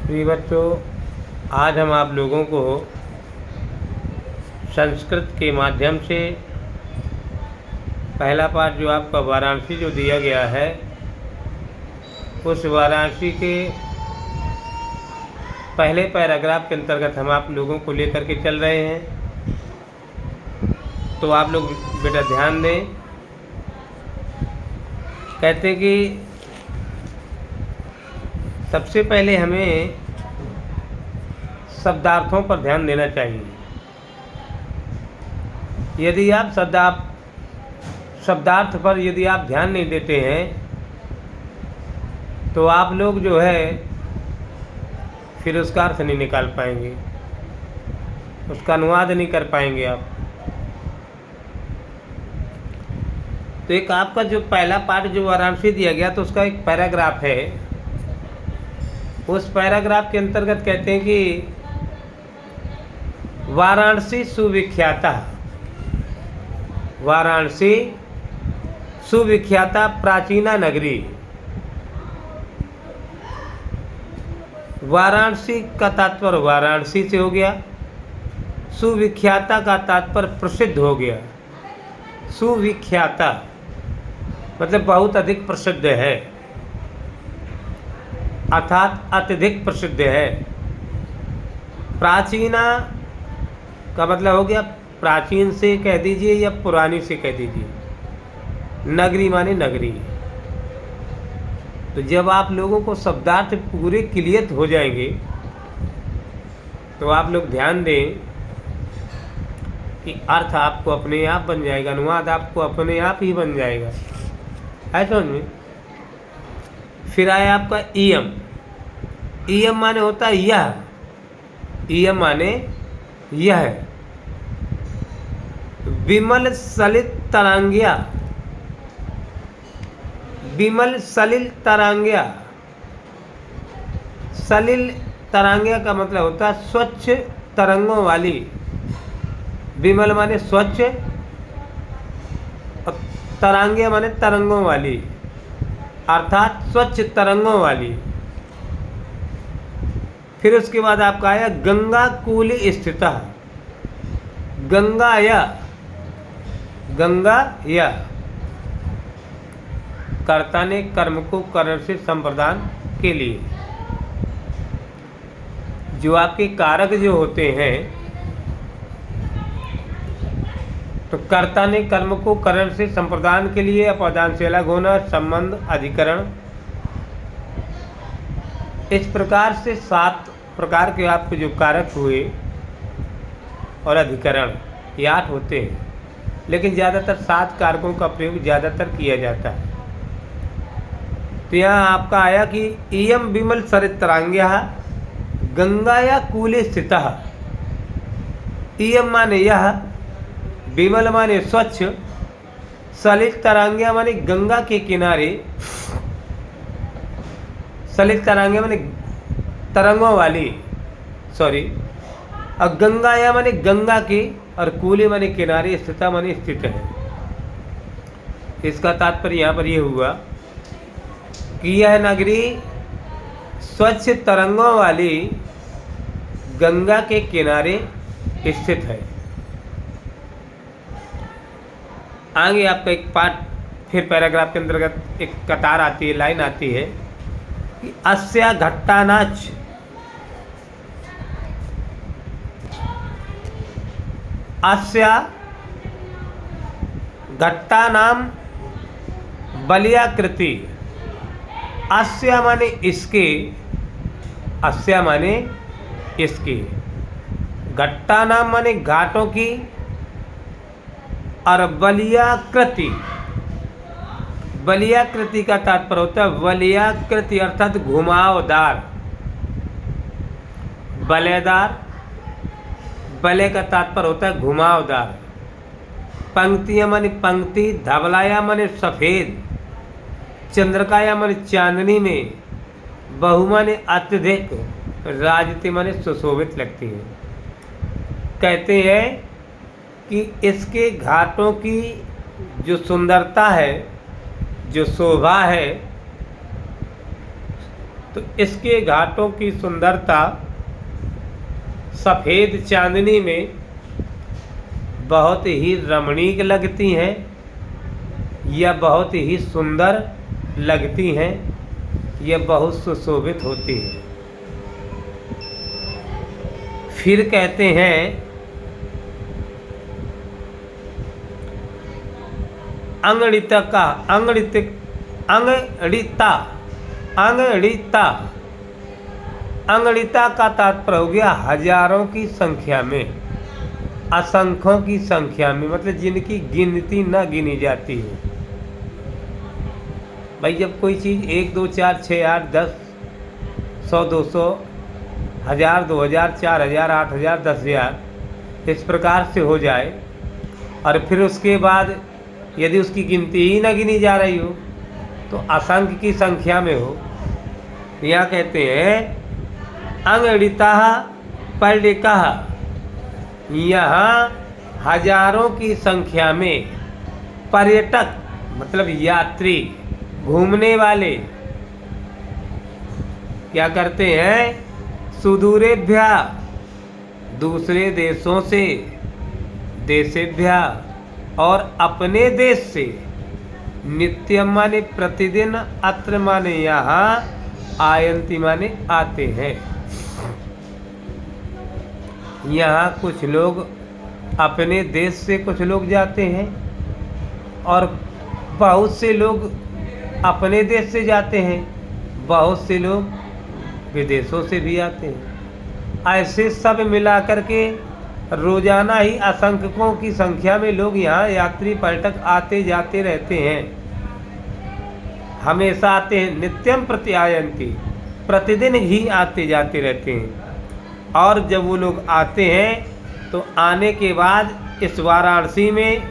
प्रिय बच्चों, आज हम आप लोगों को संस्कृत के माध्यम से पहला पाठ जो आपका वाराणसी जो दिया गया है, उस वाराणसी के पहले पैराग्राफ के अंतर्गत हम आप लोगों को लेकर के चल रहे हैं। तो आप लोग बेटा ध्यान दें। कहते कि सबसे पहले हमें शब्दार्थों पर ध्यान देना चाहिए। यदि आप शब्दार्थ पर यदि आप ध्यान नहीं देते हैं तो आप लोग जो है फिर उसका अर्थ नहीं निकाल पाएंगे, उसका अनुवाद नहीं कर पाएंगे आप। तो एक आपका जो पहला पाठ जो वाराणसी दिया गया तो उसका एक पैराग्राफ है। उस पैराग्राफ के अंतर्गत कहते हैं कि वाराणसी सुविख्याता, वाराणसी सुविख्याता प्राचीना नगरी। वाराणसी का तात्पर्य वाराणसी से हो गया, सुविख्याता का तात्पर्य प्रसिद्ध हो गया। सुविख्याता मतलब बहुत अधिक प्रसिद्ध है, अर्थात अत्यधिक प्रसिद्ध है। प्राचीना का मतलब हो गया प्राचीन से कह दीजिए या पुरानी से कह दीजिए। नगरी माने नगरी। तो जब आप लोगों को शब्दार्थ पूरे क्लियर हो जाएंगे तो आप लोग ध्यान दें कि अर्थ आपको अपने आप बन जाएगा, अनुवाद आपको अपने आप ही बन जाएगा। है समझ में? फिर आया आपका इयम। इयम माने होता है यह, इयम माने यह। विमल सलिल तरांग्या, विमल सलिल तरांग्या। सलिल तरांग्या का मतलब होता है स्वच्छ तरंगों वाली। विमल माने स्वच्छ और तरांग्या माने तरंगों वाली, अर्थात स्वच्छ तरंगों वाली। फिर उसके बाद आपका आया गंगा कूल स्थित। गंगा या, गंगा या कर्ता ने कर्म को करण से संप्रदान के लिए। जो आपके कारक जो होते हैं, तो कर्ता ने कर्म को करण से संप्रदान के लिए अपवादान से अलग होना, संबंध, अधिकरण, इस प्रकार से 7 प्रकार के आपके जो कारक हुए और अधिकरण, ये 8 होते हैं। लेकिन ज़्यादातर 7 कारकों का प्रयोग ज़्यादातर किया जाता है। तो यहाँ आपका आया कि इयम विमल सरितरांग्या गंगाया कूले स्थितः। इयम माने यह, विमल माने स्वच्छ, सलिल तरांग्या माने गंगा के किनारे। सलिल तरांग्या माने तरंगों वाली, सॉरी। और गंगाया माने गंगा की, और कूले माने किनारे, स्थिता माने स्थित है। इसका तात्पर्य यहाँ पर यह हुआ कि यह नगरी स्वच्छ तरंगों वाली गंगा के किनारे स्थित है। आगे आपका एक पाठ फिर पैराग्राफ के अंतर्गत एक कतार आती है, लाइन आती है कि अस्या घट्टानाच, अस्या घट्टानाम बलियाकृति। अस्या माने इसके, अस्या माने इसके, घट्टानाम माने घाटों की, और बलियाकृति, बलियाकृति का तात्पर्य होता है वलयाकृति अर्थात घुमावदार, बलेदार। बले का तात्पर्य होता है घुमावदार। पंक्तियाँ माने पंक्ति, धवलाया माने सफ़ेद, चंद्रकाया माने चांदनी में, बहु माने अत्यधिक, राजती माने सुशोभित लगती है। कहते हैं कि इसके घाटों की जो सुंदरता है, जो शोभा है, तो इसके घाटों की सुंदरता सफ़ेद चांदनी में बहुत ही रमणीक लगती हैं या बहुत ही सुंदर लगती हैं या बहुत सुशोभित होती हैं। फिर कहते हैं अंगड़िता का अंगड़िता का तात्पर्य हो गया हजारों की संख्या में, असंख्यों की संख्या में, मतलब जिनकी गिनती न गिनी जाती हो। भाई जब कोई चीज़ 1 2 4 6 8 10 100 200 1000 2000 4000 8000 10000 इस प्रकार से हो जाए और फिर उसके बाद यदि उसकी गिनती ही न गिनी जा रही हो तो असंख्य की संख्या में हो। यहाँ कहते हैं अंगड़िता पर्यटका, यहाँ हजारों की संख्या में पर्यटक मतलब यात्री घूमने वाले क्या करते हैं, सुदूरेभ्या दूसरे देशों से, देशेभ्या और अपने देश से, नित्यम माने प्रतिदिन, अत्र माने यहाँ, आयंती माने आते हैं। यहाँ कुछ लोग अपने देश से कुछ लोग जाते हैं और बहुत से लोग अपने देश से जाते हैं, बहुत से लोग विदेशों से भी आते हैं। ऐसे सब मिलाकर के रोजाना ही असंख्यों की संख्या में लोग यहाँ यात्री पर्यटक आते जाते रहते हैं, हमेशा आते हैं। नित्यम प्रति आयंती, प्रतिदिन ही आते जाते रहते हैं। और जब वो लोग आते हैं तो आने के बाद इस वाराणसी में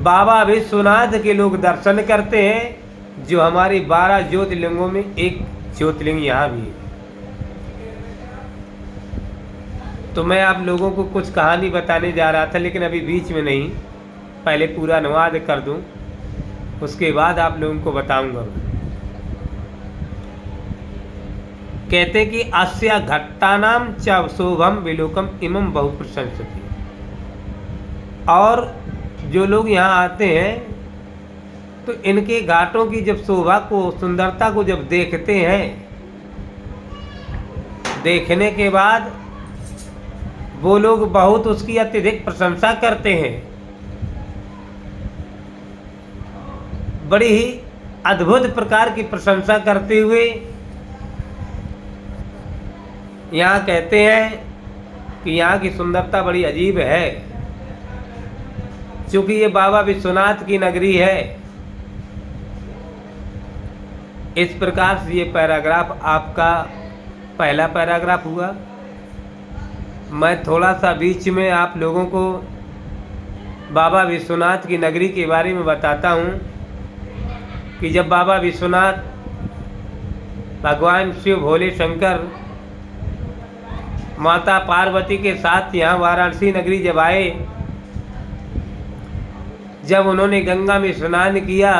बाबा विश्वनाथ के लोग दर्शन करते हैं, जो हमारी 12 ज्योतिर्लिंगों में एक ज्योतिर्लिंग यहाँ भी है। तो मैं आप लोगों को कुछ कहानी बताने जा रहा था, लेकिन अभी बीच में नहीं, पहले पूरा अनुवाद कर दूं, उसके बाद आप लोगों को बताऊंगा। कहते कि अस्या घट्टानाम च शोभम विलोकम इमं बहु प्रशंसति। और जो लोग यहाँ आते हैं तो इनके घाटों की जब शोभा को, सुंदरता को जब देखते हैं, देखने के बाद वो लोग बहुत उसकी अत्यधिक प्रशंसा करते हैं। बड़ी ही अद्भुत प्रकार की प्रशंसा करते हुए यहाँ कहते हैं कि यहाँ की सुंदरता बड़ी अजीब है, क्योंकि ये बाबा विश्वनाथ की नगरी है। इस प्रकार से ये पैराग्राफ आपका पहला पैराग्राफ हुआ। मैं थोड़ा सा बीच में आप लोगों को बाबा विश्वनाथ की नगरी के बारे में बताता हूँ कि जब बाबा विश्वनाथ भगवान शिव भोले शंकर माता पार्वती के साथ यहाँ वाराणसी नगरी जब आए, जब उन्होंने गंगा में स्नान किया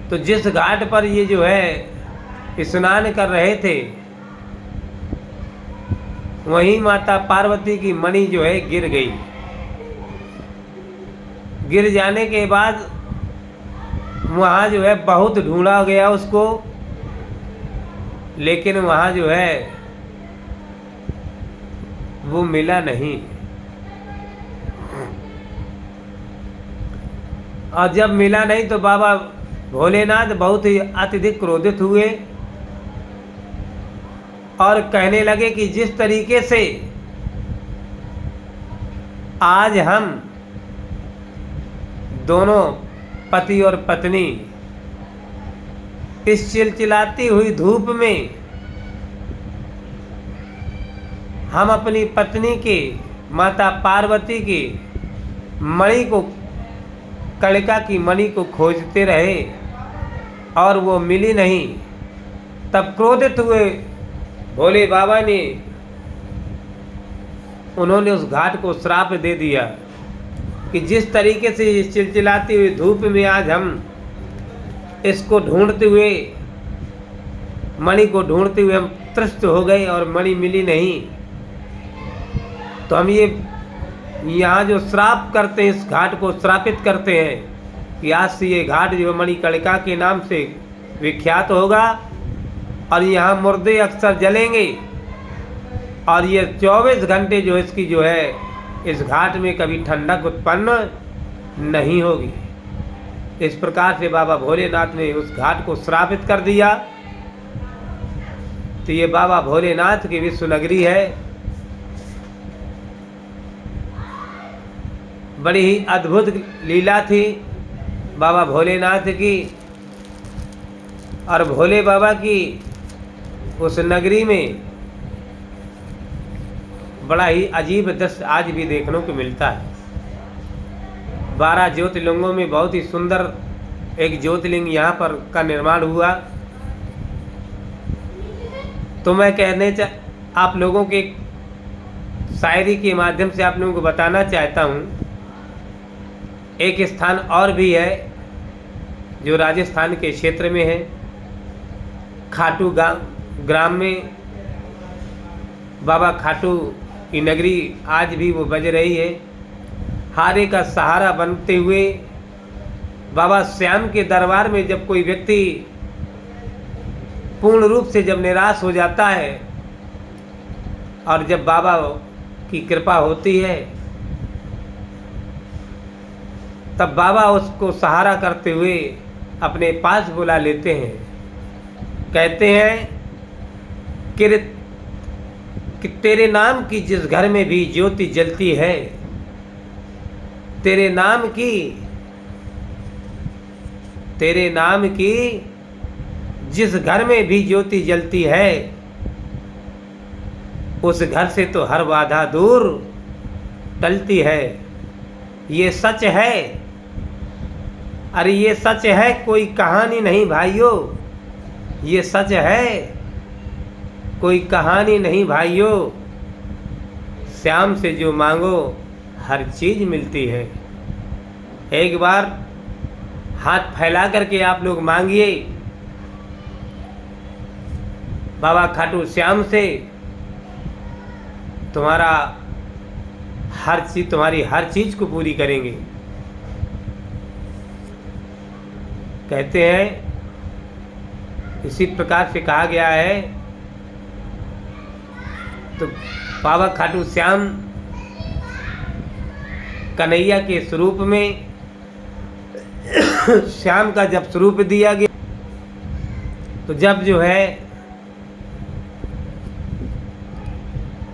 तो जिस घाट पर ये जो है स्नान कर रहे थे, वहीं माता पार्वती की मणि जो है गिर गई। गिर जाने के बाद वहाँ जो है बहुत ढूंढा गया उसको, लेकिन वहाँ जो है वो मिला नहीं। और जब मिला नहीं तो बाबा भोलेनाथ बहुत ही अत्यधिक क्रोधित हुए और कहने लगे कि जिस तरीके से आज हम दोनों पति और पत्नी इस चिलचिलाती हुई धूप में हम अपनी पत्नी के, माता पार्वती के मणि को, कलिका की मणि को खोजते रहे और वो मिली नहीं, तब क्रोधित हुए भोले बाबा ने, उन्होंने उस घाट को श्राप दे दिया कि जिस तरीके से इस चिलचिलाती हुई धूप में आज हम इसको ढूंढते हुए, मणि को ढूंढते हुए हम त्रस्त हो गए और मणि मिली नहीं। तो हम ये यहाँ जो श्राप करते हैं, इस घाट को श्रापित करते हैं कि आज से ये घाट जो मणिकर्णिका के नाम से विख्यात होगा और यहाँ मुर्दे अक्सर जलेंगे और ये 24 घंटे जो इसकी जो है इस घाट में कभी ठंडक उत्पन्न नहीं होगी। इस प्रकार से बाबा भोलेनाथ ने उस घाट को श्रापित कर दिया। तो ये बाबा भोलेनाथ की विश्व नगरी है। बड़ी ही अद्भुत लीला थी बाबा भोलेनाथ की और भोले बाबा की उस नगरी में बड़ा ही अजीब दृश्य आज भी देखने को मिलता है। 12 ज्योतिर्लिंगों में बहुत ही सुंदर एक ज्योतिर्लिंग यहाँ पर का निर्माण हुआ। तो मैं आप लोगों के शायरी के माध्यम से आप लोगों को बताना चाहता हूँ, एक स्थान और भी है जो राजस्थान के क्षेत्र में है, खाटू ग्राम में बाबा खाटू की नगरी आज भी वो बज रही है। हारे का सहारा बनते हुए बाबा श्याम के दरबार में जब कोई व्यक्ति पूर्ण रूप से जब निराश हो जाता है और जब बाबा की कृपा होती है, तब बाबा उसको सहारा करते हुए अपने पास बुला लेते हैं। कहते हैं कि तेरे नाम की जिस घर में भी ज्योति जलती है, तेरे नाम की जिस घर में भी ज्योति जलती है, उस घर से तो हर बाधा दूर टलती है। ये सच है, अरे ये सच है, कोई कहानी नहीं भाइयों। ये सच है, कोई कहानी नहीं भाइयों। श्याम से जो मांगो हर चीज़ मिलती है। एक बार हाथ फैला करके आप लोग मांगिए बाबा खाटू श्याम से, तुम्हारी हर चीज़ को पूरी करेंगे। कहते हैं इसी प्रकार से कहा गया है। तो बाबा खाटू श्याम कन्हैया के स्वरूप में श्याम का जब स्वरूप दिया गया, तो जब जो है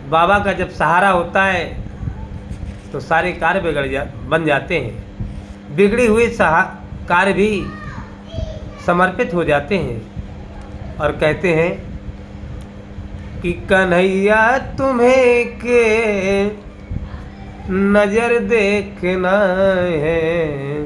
बाबा का जब सहारा होता है तो सारे कार्य बन जाते हैं। बिगड़ी हुई कार्य भी समर्पित हो जाते हैं। और कहते हैं कि कन्हैया तुम्हें के नजर देखना है,